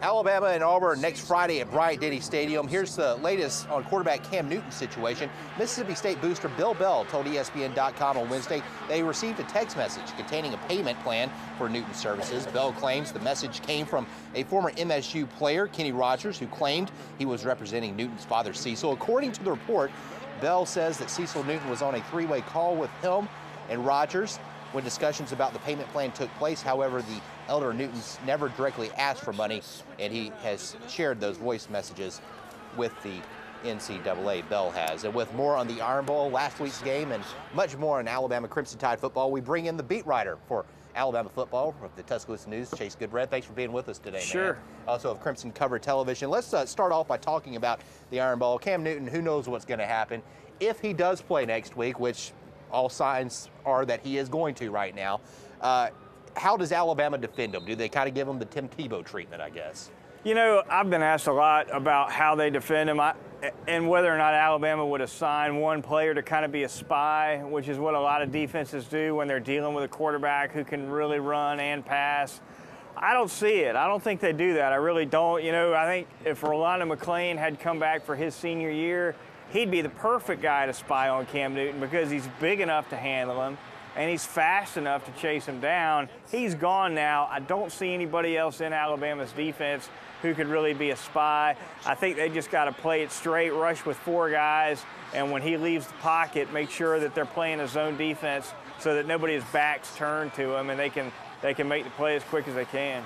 Alabama and Auburn next Friday at Bryant-Denny Stadium. Here's the latest on quarterback Cam Newton's situation. Mississippi State booster Bill Bell told ESPN.com on Wednesday they received a text message containing a payment plan for Newton's services. Bell claims the message came from a former MSU player, Kenny Rogers, who claimed he was representing Newton's father, Cecil. According to the report, Bell says that Cecil Newton was on a three-way call with him and Rogers when discussions about the payment plan took place. However, the elder Newton's never directly asked for money, and he has shared those voice messages with the NCAA. Bell has. And with more on the Iron Bowl, last week's game, and much more on Alabama Crimson Tide football, we bring in the beat writer for Alabama football of the Tuscaloosa News, Chase Goodbread. Thanks for being with us today, Sure. man. Also of Crimson Cover Television. Let's start off by talking about the Iron Bowl. Cam Newton, who knows what's going to happen. If he does play next week, which all signs are that he is going to right now, how does Alabama defend him? Do they kind of give him the Tim Tebow treatment, I guess? You know, I've been asked a lot about how they defend him and whether or not Alabama would assign one player to kind of be a spy, which is what a lot of defenses do when they're dealing with a quarterback who can really run and pass. I don't see it. I don't think they do that. I really don't. You know, I think if Rolando McClain had come back for his senior year, he'd be the perfect guy to spy on Cam Newton because he's big enough to handle him and he's fast enough to chase him down. He's gone now. I don't see anybody else in Alabama's defense who could really be a spy. I think they just got to play it straight, rush with four guys, and when he leaves the pocket, make sure that they're playing a zone defense so that nobody's backs turned to him and they can make the play as quick as they can.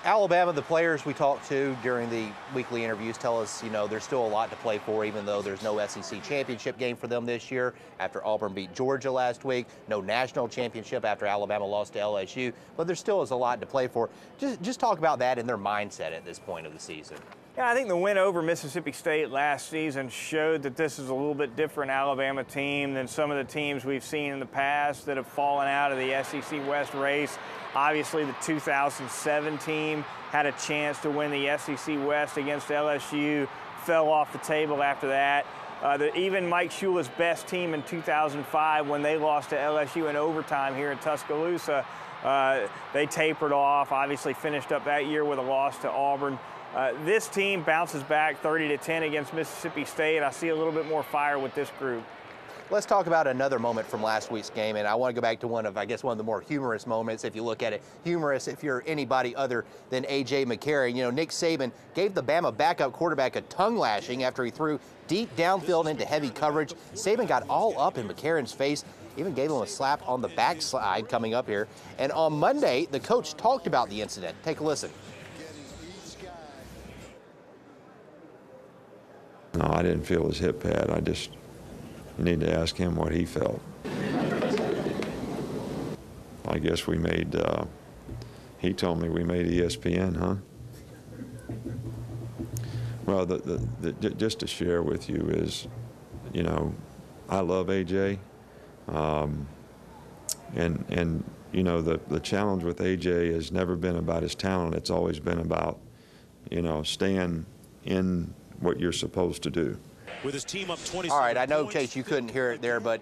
Alabama, the players we talked to during the weekly interviews tell us, you know, there's still a lot to play for, even though there's no SEC championship game for them this year after Auburn beat Georgia last week, no national championship after Alabama lost to LSU, but there still is a lot to play for. Just talk about that and their mindset at this point of the season. Yeah, I think the win over Mississippi State last season showed that this is a little bit different Alabama team than some of the teams we've seen in the past that have fallen out of the SEC West race. Obviously, the 2007 team had a chance to win the SEC West against LSU, fell off the table after that. Even Mike Shula's best team in 2005, when they lost to LSU in overtime here in Tuscaloosa, they tapered off, obviously finished up that year with a loss to Auburn. This team bounces back 30-10 against Mississippi State. I see a little bit more fire with this group. Let's talk about another moment from last week's game, and I want to go back to one of the more humorous moments, if you look at it. Humorous if you're anybody other than A.J. McCarron. You know, Nick Saban gave the Bama backup quarterback a tongue lashing after he threw deep downfield into heavy coverage. Saban got all up in McCarron's face, even gave him a slap on the backside coming up here. And on Monday, the coach talked about the incident. Take a listen. No, I didn't feel his hip pad. You need to ask him what he felt. I guess we made, he told me we made ESPN, huh? Well, just to share with you is, you know, I love AJ. And you know, the challenge with AJ has never been about his talent. It's always been about, you know, staying in what you're supposed to do. With his team up 27 All right, I know, points. Chase, you couldn't hear it there, but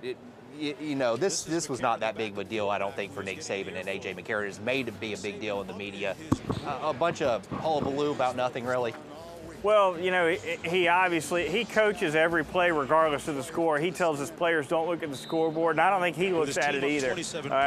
you know, this was not that big of a deal, I don't think, for Nick Saban and A.J. McCarron. It's made to be a big deal in the media. A bunch of hullabaloo about nothing, really. Well, you know, he coaches every play regardless of the score. He tells his players don't look at the scoreboard, and I don't think he looks at it either.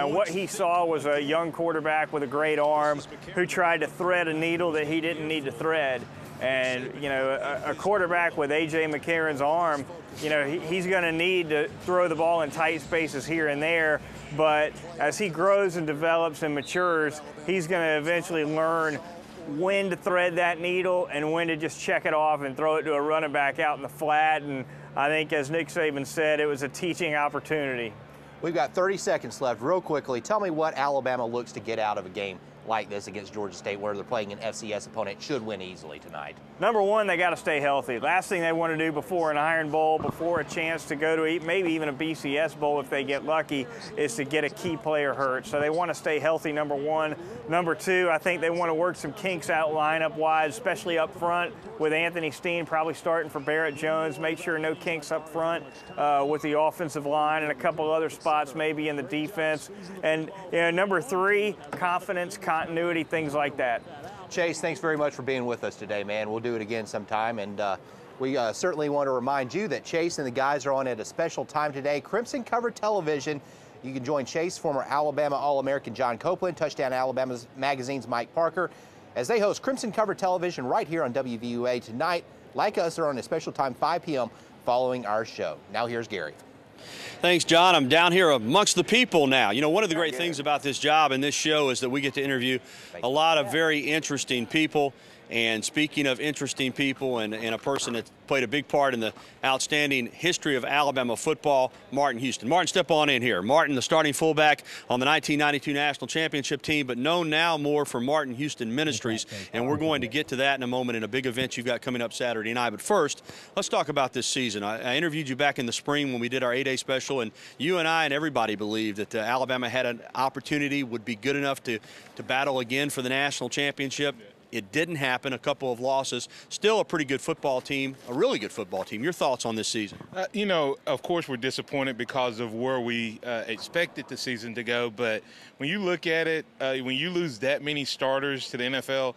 What he saw was a young quarterback with a great arm who tried to thread a needle that he didn't need to thread. And, you know, a quarterback with A.J. McCarron's arm, you know, he's going to need to throw the ball in tight spaces here and there. But as he grows and develops and matures, he's going to eventually learn when to thread that needle and when to just check it off and throw it to a running back out in the flat. And I think, as Nick Saban said, it was a teaching opportunity. We've got 30 seconds left. Real quickly, tell me what Alabama looks to get out of a game like this against Georgia State, where they're playing an FCS opponent, should win easily tonight. Number one, they got to stay healthy. Last thing they want to do before an Iron Bowl, before a chance to go to maybe even a BCS Bowl if they get lucky, is to get a key player hurt. So they want to stay healthy, number one. Number two, I think they want to work some kinks out lineup-wise, especially up front with Anthony Steen probably starting for Barrett Jones. Make sure no kinks up front with the offensive line and a couple other spots maybe in the defense. And you know, number three, confidence, continuity, things like that. Chase, thanks very much for being with us today, man. We'll do it again sometime. And we certainly want to remind you that Chase and the guys are on at a special time today. Crimson Covered Television. You can join Chase, former Alabama All-American John Copeland, Touchdown Alabama's Magazine's Mike Parker, as they host Crimson Covered Television right here on WVUA tonight. Like us, they're on a special time, 5 p.m. following our show. Now here's Gary. Thanks, John. I'm down here amongst the people now. You know, one of the great things about this job and this show is that we get to interview a lot of very interesting people. And speaking of interesting people and a person that played a big part in the outstanding history of Alabama football, Martin Houston. Martin, step on in here. Martin, the starting fullback on the 1992 National Championship team, but known now more for Martin Houston Ministries. And we're going to get to that in a moment in a big event you've got coming up Saturday night. But first, let's talk about this season. I interviewed you back in the spring when we did our 8-day special, and you and I and everybody believed that Alabama had an opportunity, would be good enough to battle again for the national championship. It didn't happen. A couple of losses. Still a pretty good football team, a really good football team. Your thoughts on this season? You know, of course we're disappointed because of where we expected the season to go. But when you look at it, when you lose that many starters to the NFL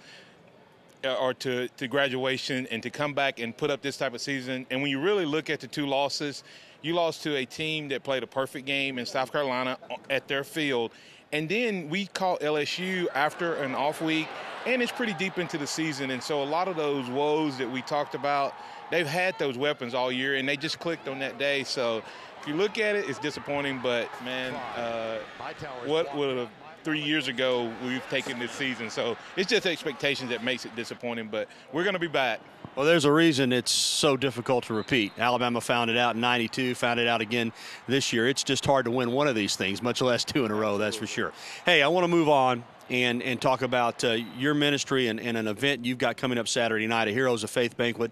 or to graduation and to come back and put up this type of season, and when you really look at the two losses, you lost to a team that played a perfect game in South Carolina at their field. And then we caught LSU after an off week, and it's pretty deep into the season. And so a lot of those woes that we talked about, they've had those weapons all year, and they just clicked on that day. So if you look at it, it's disappointing. But, man, what would have 3 years ago we've taken this season? So it's just expectations that makes it disappointing. But we're going to be back. Well, there's a reason it's so difficult to repeat. Alabama found it out in '92, found it out again this year. It's just hard to win one of these things, much less two in a row, that's for sure. Hey, I want to move on and talk about your ministry and an event you've got coming up Saturday night, a Heroes of Faith banquet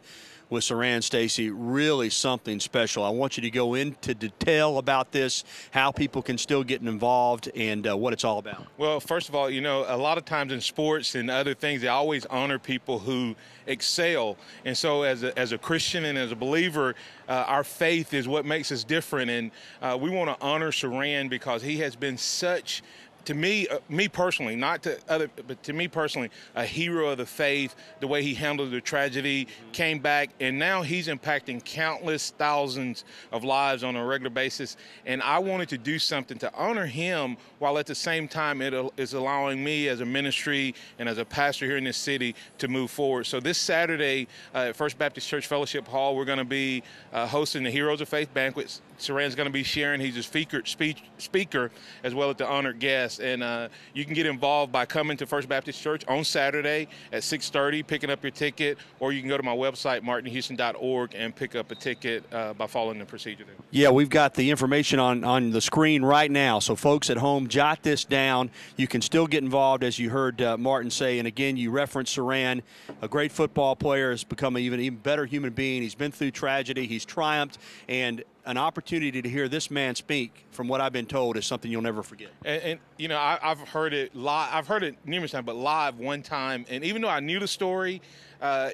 with Saran Stacy. Really something special. I want you to go into detail about this, how people can still get involved, and what it's all about. Well, first of all, you know, a lot of times in sports and other things, they always honor people who excel. And so as a Christian and as a believer, our faith is what makes us different. And we want to honor Saran because he has been such, to me, me personally, not to other, but to me personally, a hero of the faith, the way he handled the tragedy, came back, and now he's impacting countless thousands of lives on a regular basis. And I wanted to do something to honor him while at the same time it is allowing me as a ministry and as a pastor here in this city to move forward. So this Saturday at First Baptist Church Fellowship Hall, we're going to be hosting the Heroes of Faith banquets. Saran's going to be sharing. He's a speaker as well as the honored guest. And you can get involved by coming to First Baptist Church on Saturday at 6:30, picking up your ticket, or you can go to my website, martinhouston.org, and pick up a ticket by following the procedure there. Yeah, we've got the information on the screen right now. So folks at home, jot this down. You can still get involved, as you heard Martin say. And again, you referenced Saran, a great football player, has become an even better human being. He's been through tragedy. He's triumphed. And an opportunity to hear this man speak, from what I've been told, is something you'll never forget. And you know, I've heard it live. I've heard it numerous times, but live one time. And even though I knew the story,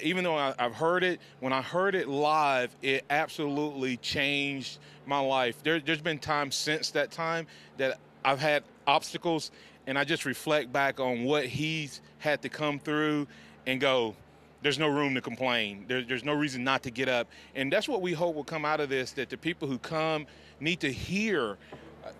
even though I've heard it, when I heard it live, it absolutely changed my life. There's been times since that time that I've had obstacles, and I just reflect back on what he's had to come through and go, there's no room to complain. There's no reason not to get up. And that's what we hope will come out of this, that the people who come need to hear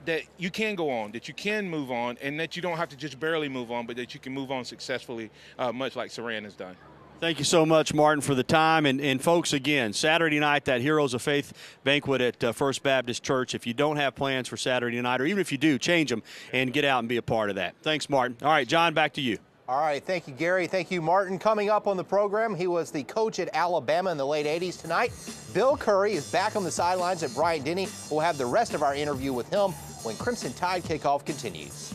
that you can go on, that you can move on, and that you don't have to just barely move on, but that you can move on successfully, much like Saran has done. Thank you so much, Martin, for the time. And folks, again, Saturday night, that Heroes of Faith banquet at First Baptist Church. If you don't have plans for Saturday night, or even if you do, change them and get out and be a part of that. Thanks, Martin. All right, John, back to you. All right, thank you, Gary. Thank you, Martin. Coming up on the program, he was the coach at Alabama in the late 80s. Tonight, Bill Curry is back on the sidelines at Bryant-Denny. We'll have the rest of our interview with him when Crimson Tide kickoff continues.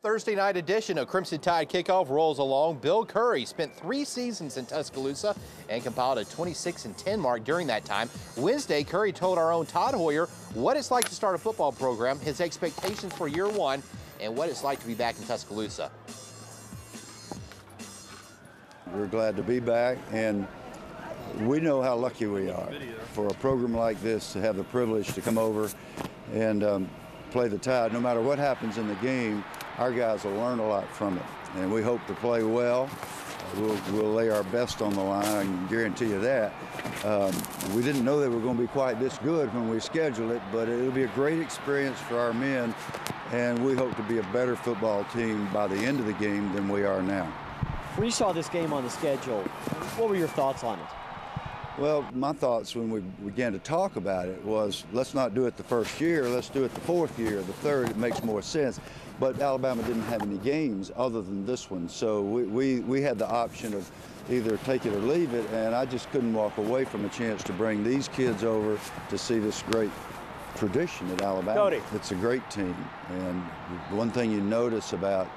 Thursday night edition of Crimson Tide Kickoff rolls along. Bill Curry spent 3 seasons in Tuscaloosa and compiled a 26-10 mark during that time. Wednesday, Curry told our own Todd Hoyer what it's like to start a football program, his expectations for year one, and what it's like to be back in Tuscaloosa. We're glad to be back, and we know how lucky we are for a program like this to have the privilege to come over and play the Tide. No matter what happens in the game, our guys will learn a lot from it, and we hope to play well. We'll lay our best on the line, I can guarantee you that. We didn't know they were going to be quite this good when we scheduled it, but it'll be a great experience for our men, and we hope to be a better football team by the end of the game than we are now. When you saw this game on the schedule, what were your thoughts on it? Well, my thoughts when we began to talk about it was, let's not do it the first year, let's do it the fourth year, the third, it makes more sense. But Alabama didn't have any games other than this one, so we had the option of either take it or leave it, and I just couldn't walk away from a chance to bring these kids over to see this great tradition at Alabama. Cody. It's a great team, and one thing you notice about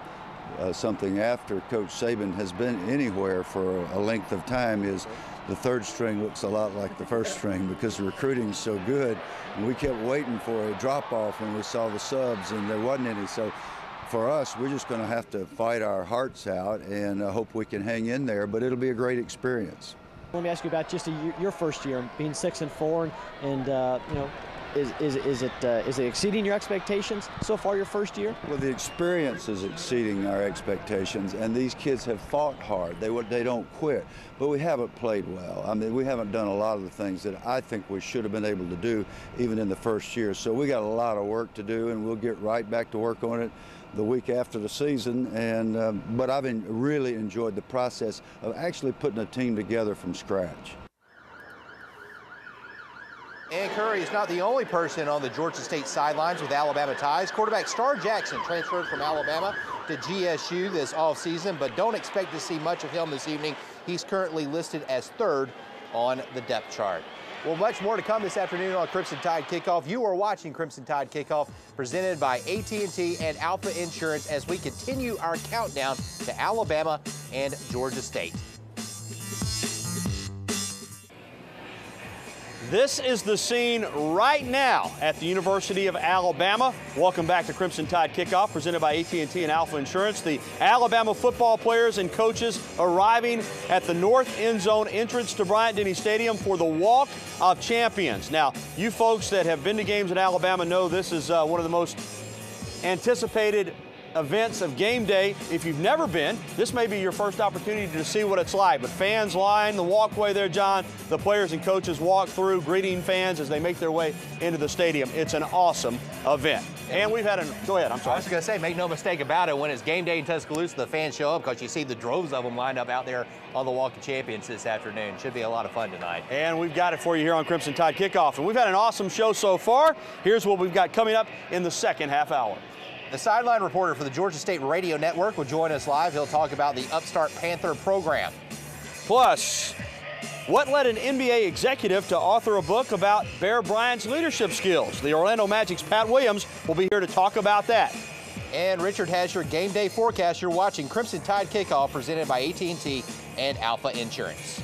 something after Coach Saban has been anywhere for a length of time is the third string looks a lot like the first string because the recruiting's so good, and we kept waiting for a drop-off when we saw the subs, and there wasn't any. So for us, we're just going to have to fight our hearts out and hope we can hang in there, but it'll be a great experience. Let me ask you about just your first year, being 6-4, and you know, is it exceeding your expectations so far your first year? Well, the experience is exceeding our expectations, and these kids have fought hard. They don't quit, but we haven't played well. I mean, we haven't done a lot of the things that I think we should have been able to do even in the first year. So we got a lot of work to do, and we'll get right back to work on it the week after the season. And but I've really enjoyed the process of actually putting a team together from scratch. And Curry is not the only person on the Georgia State sidelines with Alabama ties. Quarterback Star Jackson transferred from Alabama to GSU this offseason, but don't expect to see much of him this evening. He's currently listed as third on the depth chart. Well, much more to come this afternoon on Crimson Tide Kickoff. You are watching Crimson Tide Kickoff presented by AT&T and Alpha Insurance as we continue our countdown to Alabama and Georgia State. This is the scene right now at the University of Alabama. Welcome back to Crimson Tide Kickoff, presented by AT&T and Alpha Insurance. The Alabama football players and coaches arriving at the north end zone entrance to Bryant-Denny Stadium for the Walk of Champions. Now, you folks that have been to games at Alabama know this is one of the most anticipated events of game day. If you've never been, this may be your first opportunity to see what it's like. But fans line the walkway there, John. The players and coaches walk through, greeting fans as they make their way into the stadium. It's an awesome event. And we've had go ahead, I'm sorry. I was going to say, make no mistake about it, when it's game day in Tuscaloosa, the fans show up because you see the droves of them lined up out there on the Walk of Champions this afternoon. Should be a lot of fun tonight. And we've got it for you here on Crimson Tide Kickoff. And we've had an awesome show so far. Here's what we've got coming up in the second half hour. The sideline reporter for the Georgia State Radio Network will join us live. He'll talk about the Upstart Panther program. Plus, what led an NBA executive to author a book about Bear Bryant's leadership skills? The Orlando Magic's Pat Williams will be here to talk about that. And Richard has your game day forecast. You're watching Crimson Tide Kickoff presented by AT&T and Alpha Insurance.